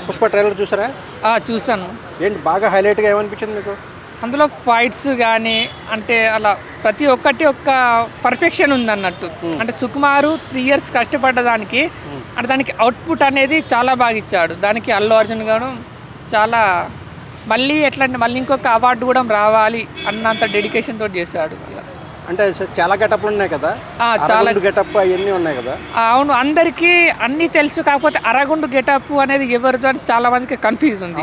Pushpa trailer చూసారా? చూసాను. ఏంటి బాగా హైలైట్గా ఏమనిపించింది మీకు? అందులో ఫైట్స్ కానీ అంటే అలా ప్రతి ఒక్కటి ఒక్క పర్ఫెక్షన్ ఉందన్నట్టు. అంటే సుకుమారు 3 years కష్టపడ్డ దానికి అంటే దానికి అవుట్పుట్ అనేది చాలా బాగా ఇచ్చాడు. దానికి అల్లు అర్జున్ గారు చాలా మళ్ళీ ఎట్లా అంటే మళ్ళీ ఇంకొక అవార్డు కూడా రావాలి అన్నంత డెడికేషన్ తోటి చేశాడు. అంటే చాలా గెటప్లు ఉన్నాయి కదా, చాలా గెటప్ అవన్నీ ఉన్నాయి కదా. అవును, అందరికీ అన్నీ తెలుసు. కాకపోతే అరగుండు గెటప్ అనేది ఎవరితో అని చాలా మందికి కన్ఫ్యూజ్ ఉంది.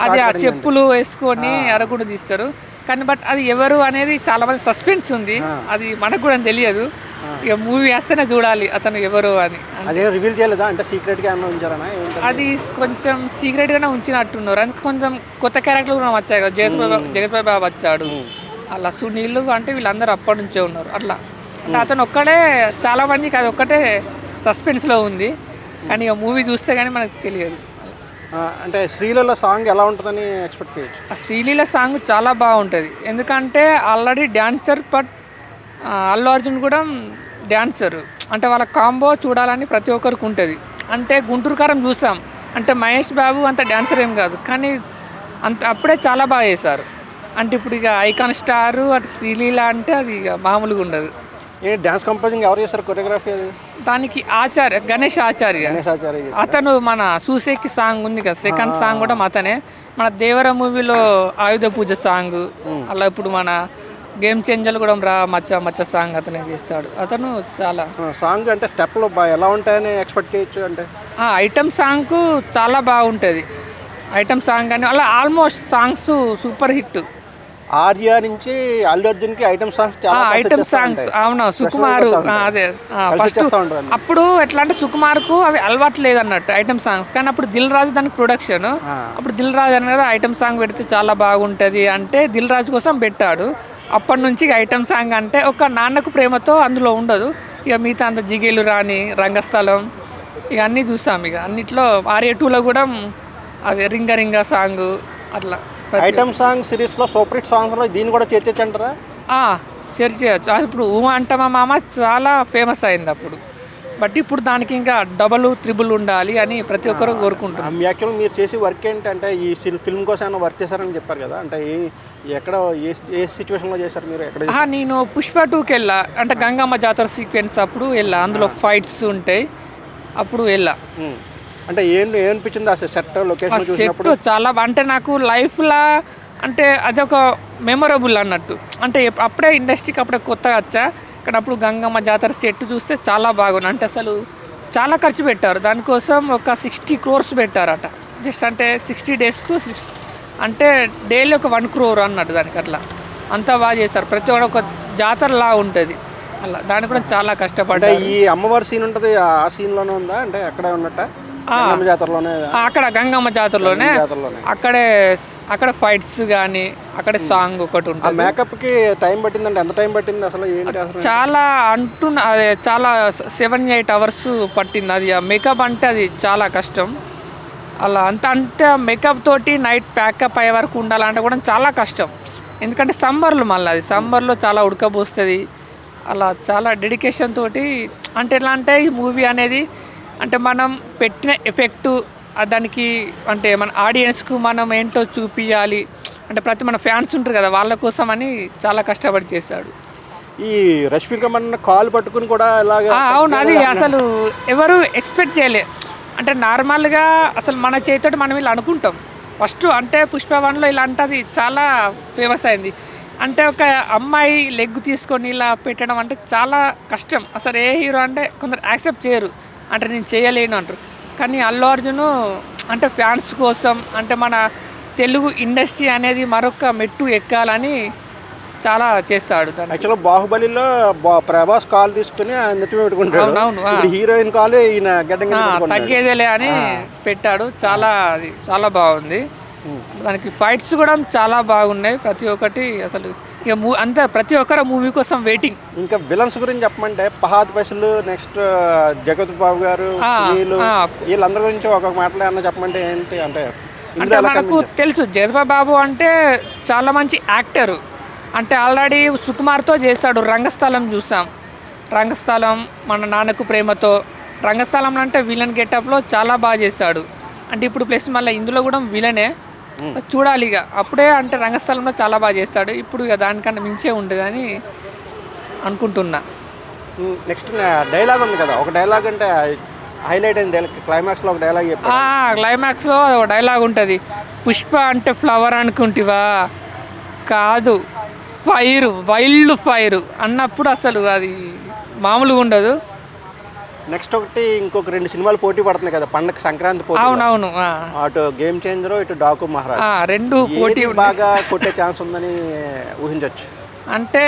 అది ఆ చెప్పులు వేసుకొని అరగుండు తీస్తారు కానీ బట్ అది ఎవరు అనేది చాలా మంది సస్పెన్స్ ఉంది. అది మనకు కూడా తెలియదు. ఇక మూవీ వేస్తేనే చూడాలి అతను ఎవరు అని. అదే రివీల్ చేయలేదా? అంటే సీక్రెట్గా ఉంచారనా? అది కొంచెం సీక్రెట్గానే ఉంచినట్టున్నారు. అందుకే కొంచెం కొత్త క్యారెక్టర్లు కూడా వచ్చాయి కదా. జగపతి బాబు వచ్చాడు, అలా సునీల్ అంటే వీళ్ళందరూ అప్పటి నుంచే ఉన్నారు. అట్లా అంటే అతను ఒక్కడే, చాలా మందికి అది ఒక్కటే సస్పెన్స్లో ఉంది కానీ ఇక మూవీ చూస్తే కానీ మనకు తెలియదు. అంటే శ్రీలీల సాంగ్ ఎలా ఉంటుందని ఎక్స్పెక్ట్ చేయొచ్చు? ఆ శ్రీలీల సాంగ్ చాలా బాగుంటుంది. ఎందుకంటే already dancer, but Allu Arjun కూడా డ్యాన్సర్. అంటే వాళ్ళ కాంబో చూడాలని ప్రతి ఒక్కరికి ఉంటుంది. అంటే గుంటూరు కారం చూసాం, అంటే మహేష్ బాబు అంత డ్యాన్సర్ ఏం కాదు కానీ అప్పుడే చాలా బాగా చేశారు. అంటే ఇప్పుడు ఇక ఐకాన్ స్టారు అటు శ్రీలీల అంటే అది ఇక మామూలుగా ఉండదు. ఏ డ్యాన్స్ కంపోజింగ్ ఎవరు చేస్తారు? కొరియోగ్రఫీ అది దానికి గణేష్ ఆచార్య. అతను మన సూసేకి సాంగ్ ఉంది కదా, సెకండ్ సాంగ్ కూడా అతనే. మన దేవర మూవీలో ఆయుధ పూజ సాంగ్, అలా ఇప్పుడు మన గేమ్ చేంజర్ కూడా మచ్చ సాంగ్ అతనే చేస్తాడు. అతను చాలా సాంగ్ అంటే స్టెప్లు ఎలా ఉంటాయని ఎక్స్పెక్ట్ చేయొచ్చు. అంటే ఐటమ్ సాంగ్కు చాలా బాగుంటుంది. ఐటమ్ సాంగ్ అని అలా almost songs super hit. Arya నుంచి అల్లు అర్జున్కి ఐటమ్ సాంగ్స్ ఐటమ్ సాంగ్స్ అవును. సుకుమారు అదే ఫస్ట్ అప్పుడు ఎట్లా అంటే సుకుమార్కు అవి అలవాటు లేదన్నట్టు ఐటమ్ సాంగ్స్. కానీ అప్పుడు దిల్ రాజు దానికి ప్రొడక్షన్, అప్పుడు దిల్ రాజు అనేది ఐటమ్ సాంగ్ పెడితే చాలా బాగుంటుంది అంటే దిల్ రాజు కోసం పెట్టాడు. అప్పటి నుంచి ఐటమ్ సాంగ్ అంటే ఒక నాన్నకు ప్రేమతో అందులో ఉండదు. ఇక మిగతా అంత జిగేలు రాని, రంగస్థలం ఇక అన్నీ చూసాం. ఇక అన్నిట్లో ఆర్య 2లో కూడా అది రింగ సాంగ్ అట్లా ఐటమ్ సాంగ్ సిరీస్లో సూపర్ హిట్ సాంగ్స్లో దీన్ని కూడా చేర్చచ్చు అంటారా? చేర్చేయచ్చు. ఇప్పుడు అంటమా మామ చాలా ఫేమస్ అయింది అప్పుడు, బట్ ఇప్పుడు దానికి ఇంకా డబుల్ త్రిబుల్ ఉండాలి అని ప్రతి ఒక్కరు కోరుకుంటున్నారు. యాక్చువల్ మీరు చేసి వర్క్ ఏంటంటే ఈ ఫిల్మ్ కోసం ఏమైనా వర్క్ చేశారని చెప్పారు కదా, అంటే ఎక్కడ ఏ సిచ్యువేషన్లో చేశారు మీరు? ఎక్కడ? నేను పుష్ప 2కి వెళ్ళా, అంటే గంగమ్మ జాతర సీక్వెన్స్ అప్పుడు వెళ్ళా. అందులో ఫైట్స్ ఉంటాయి, అప్పుడు వెళ్ళా. అంటే ఏమనిపించింది ఆ సెట్ లొకేషన్? సెట్ చాలా అంటే నాకు లైఫ్లో అంటే అదొక మెమొరబుల్ అన్నట్టు. అంటే అప్పుడే ఇండస్ట్రీకి అప్పుడే కొత్తగా వచ్చా కానీ అప్పుడు గంగమ్మ జాతర సెట్ చూస్తే చాలా బాగుంది. అంటే అసలు చాలా ఖర్చు పెట్టారు దానికోసం. ఒక 60 crores పెట్టారట జస్ట్. అంటే 60 daysకు అంటే డైలీ ఒక 1 crore అన్నట్టు దానికి. అట్లా అంతా బాగా చేశారు. ప్రతి ఒక్క ఒక జాతరలా ఉంటుంది అలా. దానికి కూడా చాలా కష్టపడ్డారు. ఈ అమ్మవారి సీన్ ఉంటుంది, ఆ సీన్లోనే ఉందా? అంటే అక్కడే ఉన్నట్ట జాతరలోనే? అక్కడ గంగమ్మ జాతరలోనే అక్కడ ఫైట్స్ కానీ అక్కడే సాంగ్ ఒకటి ఉంటుంది. మేకప్కి టైం పట్టిందంటే ఎంత టైం పట్టింది అసలు? చాలా చాలా 7-8 hours పట్టింది. అది మేకప్ అంటే అది చాలా కష్టం. అలా అంటే మేకప్ తోటి నైట్ ప్యాకప్ అయ్యే వరకు ఉండాలంటే కూడా చాలా కష్టం. ఎందుకంటే సమ్మర్లో మళ్ళీ అది సమ్మర్లో చాలా ఉడకపోస్తుంది. అలా చాలా డెడికేషన్ తోటి. అంటే ఎలా అంటే ఈ మూవీ అనేది అంటే మనం పెట్టిన ఎఫెక్టు దానికి అంటే మన ఆడియన్స్కు మనం ఏంటో చూపించాలి అంటే ప్రతి మన ఫ్యాన్స్ ఉంటారు కదా వాళ్ళ కోసం అని చాలా కష్టపడి చేశాడు. ఈ రష్మిక మండన కాల్ పట్టుకుని కూడా అవును, అది అసలు ఎవరు ఎక్స్పెక్ట్ చేయలే. అంటే నార్మల్గా అసలు మన చేతితో మనం ఇలా అనుకుంటాం ఫస్ట్. అంటే పుష్ప 1లో ఇలాంటిది చాలా ఫేమస్ అయింది. అంటే ఒక అమ్మాయి లెగ్ తీసుకొని ఇలా పెట్టడం అంటే చాలా కష్టం. అసలు ఏ హీరో అంటే కొందరు యాక్సెప్ట్ చేయరు, అంటే నేను చేయలేను అంటారు. కానీ అల్లు అర్జున్ అంటే ఫ్యాన్స్ కోసం అంటే మన తెలుగు ఇండస్ట్రీ అనేది మరొక మెట్టు ఎక్కాలని చాలా చేస్తాడు. యాక్చువల్గా బాహుబలిలో ప్రభాస్ కాల్ తీసుకుని నెత్తి పెట్టుకుంటాడు, హీరోయిన్ కాల్ ఈయన తగ్గేదేలే అని పెట్టాడు. చాలా బాగుంది. దానికి ఫైట్స్ కూడా చాలా బాగున్నాయి ప్రతి ఒక్కటి. అసలు ఇక అంతా ప్రతి ఒక్కరు మూవీ కోసం వెయిటింగ్. ఇంకా విలన్స్ గురించి చెప్పమంటే ఫహాద్ ఫైసల్, నెక్స్ట్ జగపతి బాబు గారు, వీళ్ళందరి గురించి ఒక్కొక్క మాటలు ఏమన్నా చెప్పమంటే ఏంటి? అంటే మనకు తెలుసు జగపతి బాబు అంటే చాలా మంచి యాక్టరు. అంటే ఆల్రెడీ సుకుమార్తో చేశాడు. రంగస్థలం చూసాం. రంగస్థలం, మన నాన్నకు ప్రేమతో. రంగస్థలం అంటే విలన్ గెటప్లో చాలా బాగా చేశాడు. అంటే ఇప్పుడు ప్లస్ మళ్ళీ ఇందులో కూడా విలనే చూడాలి ఇక. అప్పుడే అంటే రంగస్థలంలో చాలా బాగా చేస్తాడు, ఇప్పుడు ఇక దానికన్నా మించే ఉంటుంది అని అనుకుంటున్నా. నెక్స్ట్ డైలాగ్ ఉంది కదా, ఒక డైలాగ్ అంటే హైలైట్ అయింది డైలాగ్, క్లైమాక్స్లో ఒక డైలాగ్ చెప్పారు. క్లైమాక్స్లో ఒక డైలాగ్ ఉంటుంది, పుష్ప అంటే ఫ్లవర్ అనుకుంటివా, కాదు ఫైర్, వైల్డ్ ఫైర్ అన్నప్పుడు అసలు అది మామూలుగా ఉండదు. నెక్స్ట్ ఒకటి ఇంకొక 2 సినిమాలు పోటీ పడుతున్నాయి కదా పండగ సంక్రాంతి పోటీ. అవునవును, అటు గేమ్ చేంజర్, ఇటు డాకు మహారాజ్, 2 పోటీ బాగా కొట్టే ఛాన్స్ ఉందని ఊహించవచ్చు. అంటే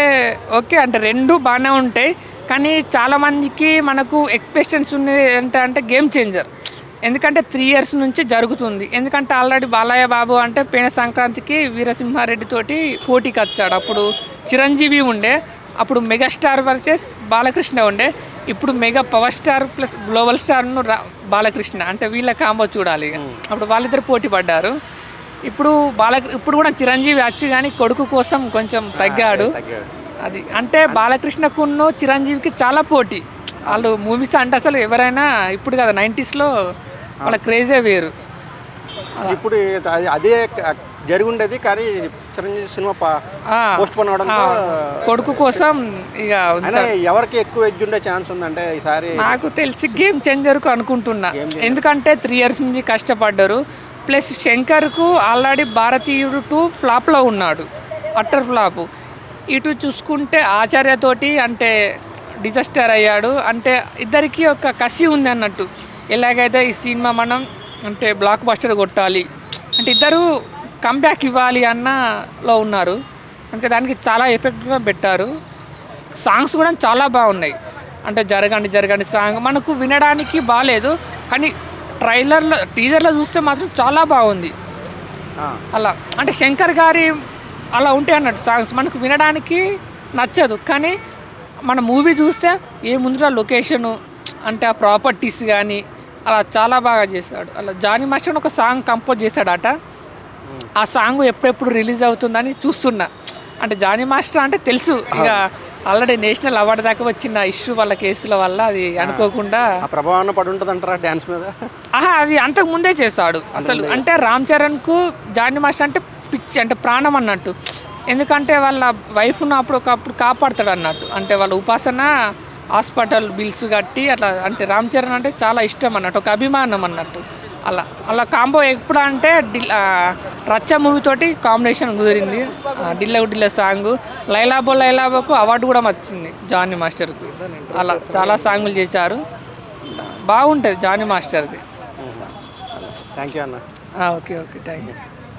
ఓకే, అంటే 2 బాగానే ఉంటాయి, కానీ చాలామందికి మనకు ఎక్స్పెక్టేషన్స్ ఉన్నాయి అంటే గేమ్ చేంజర్. ఎందుకంటే 3 years నుంచి జరుగుతుంది. ఎందుకంటే ఆల్రెడీ బాలయ్య బాబు అంటే పోయిన సంక్రాంతికి వీరసింహారెడ్డి తోటి పోటీకి వచ్చాడు. అప్పుడు చిరంజీవి ఉండే, అప్పుడు మెగాస్టార్ వర్సెస్ బాలకృష్ణ ఉండే, ఇప్పుడు mega power star plus global స్టార్ను బాలకృష్ణ, అంటే వీళ్ళ కాంబో చూడాలి. అప్పుడు వాళ్ళిద్దరు పోటీ పడ్డారు. ఇప్పుడు ఇప్పుడు కూడా చిరంజీవి వచ్చి కానీ కొడుకు కోసం కొంచెం తగ్గాడు. అది అంటే బాలకృష్ణకును చిరంజీవికి చాలా పోటీ. వాళ్ళు మూవీస్ అంటే అసలు ఎవరైనా ఇప్పుడు కదా 90sలో వాళ్ళ క్రేజే వేరు. ఇప్పుడు అదే జరిగి ఉండేది, కానీ చిరంజీవి సినిమా పోస్ట్ పోన్ అవడంతో కొడుకు కోసం ఇక ఎవరికి ఎక్కువ ఎడ్జ్ ఉండే ఛాన్స్ ఉందంటే ఈసారి నాకు తెలిసి గేమ్ చేంజర్కు అనుకుంటున్నా. ఎందుకంటే 3 years నుంచి కష్టపడ్డారు. ప్లస్ శంకర్కు ఆల్రెడీ భారతీయుడు 2 ఫ్లాప్లో ఉన్నాడు, అట్టర్ ఫ్లాప్. ఇటు చూసుకుంటే ఆచార్యతోటి అంటే డిజాస్టర్ అయ్యాడు. అంటే ఇద్దరికి ఒక కసి ఉంది అన్నట్టు, ఎలాగైతే ఈ సినిమా మనం అంటే బ్లాక్ బస్టర్ కొట్టాలి అంటే ఇద్దరు కంబ్యాక్ ఇవ్వాలి అన్నలో ఉన్నారు. అందుకే దానికి చాలా ఎఫెక్ట్గా పెట్టారు. సాంగ్స్ కూడా చాలా బాగున్నాయి. అంటే జరగండి జరగండి సాంగ్ మనకు వినడానికి బాగాలేదు, కానీ ట్రైలర్లో టీజర్లో చూస్తే మాత్రం చాలా బాగుంది. అలా అంటే శంకర్ గారి అలా ఉంటాయి అన్నట్టు సాంగ్స్ మనకు వినడానికి నచ్చదు, కానీ మన మూవీ చూస్తే ఏ ముందుగా లొకేషను అంటే ఆ ప్రాపర్టీస్ కానీ అలా చాలా బాగా చేశాడు. అలా జానీ మాస్టర్ ఒక సాంగ్ కంపోజ్ చేశాడట. ఆ సాంగ్ ఎప్పుడెప్పుడు రిలీజ్ అవుతుందని చూస్తున్నా. అంటే జానీ మాస్టర్ అంటే తెలుసు, ఇక ఆల్రెడీ నేషనల్ అవార్డు దాకా వచ్చిన ఇష్యూ వాళ్ళ కేసుల వల్ల అది అనుకోకుండా ప్రభావం పడి ఉంటుంది అంటారా డ్యాన్స్ మీద. అది అంతకు ముందే చేశాడు అసలు. అంటే రామ్ చరణ్కు జానీ మాస్టర్ అంటే పిచ్చి, అంటే ప్రాణం అన్నట్టు. ఎందుకంటే వాళ్ళ వైఫ్ను అప్పుడు కాపాడుతాడు అన్నట్టు. అంటే వాళ్ళ ఉపాసన హాస్పిటల్ బిల్స్ కట్టి అట్లా, అంటే రామ్ చరణ్ అంటే చాలా ఇష్టం అన్నట్టు, ఒక అభిమానం అన్నట్టు. అలా కాంబో ఎప్పుడు అంటే రచ్చ మూవీతోటి కాంబినేషన్ కుదిరింది. డిల్ల సాంగ్, లైలాబో లైలాబోకు అవార్డు కూడా వచ్చింది జానీ మాస్టర్కు. అలా చాలా సాంగులు చేశారు, బాగుంటుంది జానీ మాస్టర్ది. థ్యాంక్ యూ అన్న. Okay thank you.